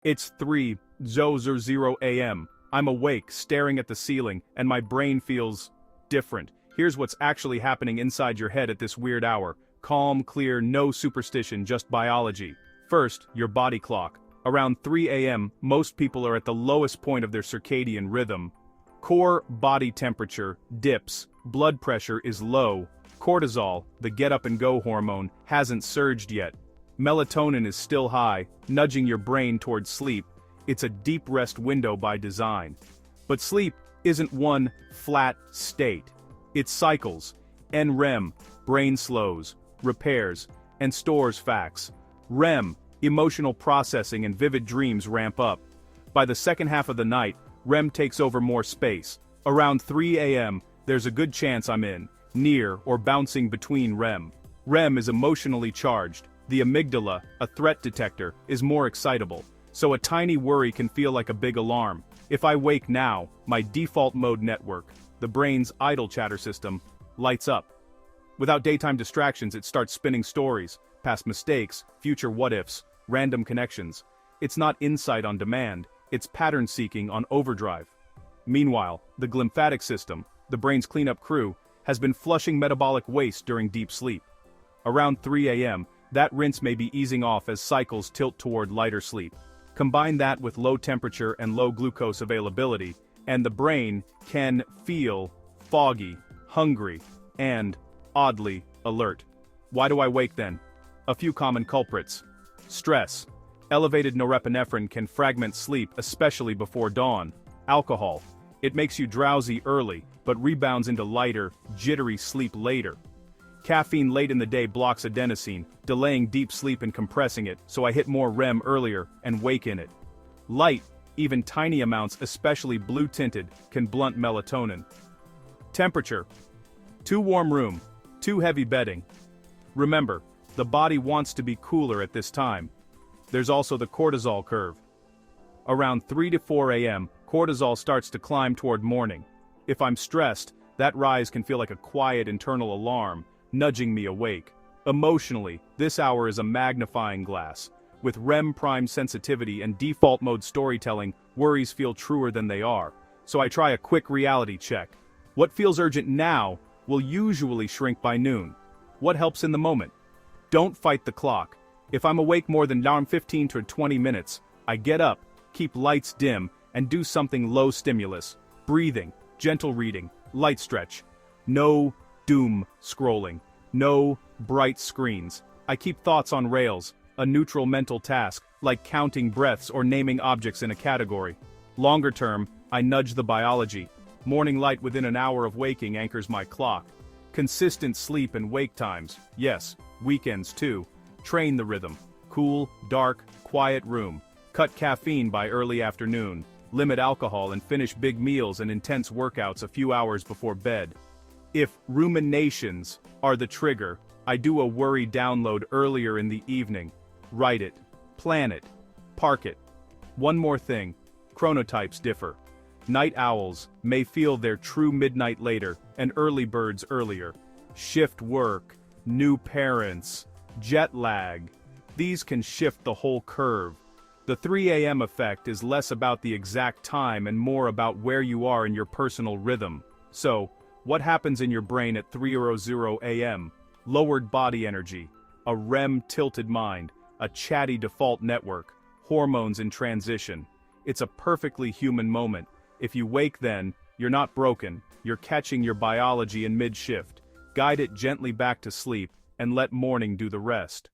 It's 3:00 a.m. I'm awake, staring at the ceiling, and my brain feels different. Here's what's actually happening inside your head at this weird hour. Calm, clear, no superstition, just biology. First, your body clock. Around 3 a.m., most people are at the lowest point of their circadian rhythm. Core body temperature dips, blood pressure is low, cortisol, the get-up-and-go hormone, hasn't surged yet. Melatonin is still high, nudging your brain towards sleep. It's a deep rest window by design. But sleep isn't one flat state. It cycles. NREM, brain slows, repairs, and stores facts. REM, emotional processing and vivid dreams ramp up. By the second half of the night, REM takes over more space. Around 3 a.m., there's a good chance I'm in, near, or bouncing between REM. REM is emotionally charged. The amygdala, a threat detector, is more excitable, so a tiny worry can feel like a big alarm. If I wake now, my default mode network, the brain's idle chatter system, lights up. Without daytime distractions, it starts spinning stories, past mistakes, future what-ifs, random connections. It's not insight on demand, it's pattern seeking on overdrive. Meanwhile, the glymphatic system, the brain's cleanup crew, has been flushing metabolic waste during deep sleep. Around 3 a.m., that rinse may be easing off as cycles tilt toward lighter sleep. Combine that with low temperature and low glucose availability, and the brain can feel foggy, hungry, and, oddly, alert. Why do I wake then? A few common culprits. Stress. Elevated norepinephrine can fragment sleep, especially before dawn. Alcohol. It makes you drowsy early, but rebounds into lighter, jittery sleep later. Caffeine late in the day blocks adenosine, delaying deep sleep and compressing it, so I hit more REM earlier and wake in it. Light, even tiny amounts, especially blue-tinted, can blunt melatonin. Temperature. Too warm room, too heavy bedding. Remember, the body wants to be cooler at this time. There's also the cortisol curve. Around 3 to 4 a.m., cortisol starts to climb toward morning. If I'm stressed, that rise can feel like a quiet internal alarm, nudging me awake. Emotionally, this hour is a magnifying glass. With REM prime sensitivity and default mode storytelling, worries feel truer than they are. So I try a quick reality check. What feels urgent now will usually shrink by noon. What helps in the moment? Don't fight the clock. If I'm awake more than 15 to 20 minutes, I get up, keep lights dim, and do something low stimulus. Breathing, gentle reading, light stretch. No doom scrolling. No bright screens. I keep thoughts on rails, a neutral mental task, like counting breaths or naming objects in a category. Longer term, I nudge the biology. Morning light within an hour of waking anchors my clock. Consistent sleep and wake times, yes, weekends too. Train the rhythm. Cool, dark, quiet room. Cut caffeine by early afternoon. Limit alcohol and finish big meals and intense workouts a few hours before bed. If ruminations are the trigger, I do a worry download earlier in the evening. Write it. Plan it. Park it. One more thing. Chronotypes differ. Night owls may feel their true midnight later, and early birds earlier. Shift work, new parents, jet lag. These can shift the whole curve. The 3 a.m. effect is less about the exact time and more about where you are in your personal rhythm. So, what happens in your brain at 3:00 a.m.? Lowered body energy, a REM-tilted mind, a chatty default network, hormones in transition. It's a perfectly human moment. If you wake then, you're not broken, you're catching your biology in mid-shift. Guide it gently back to sleep, and let morning do the rest.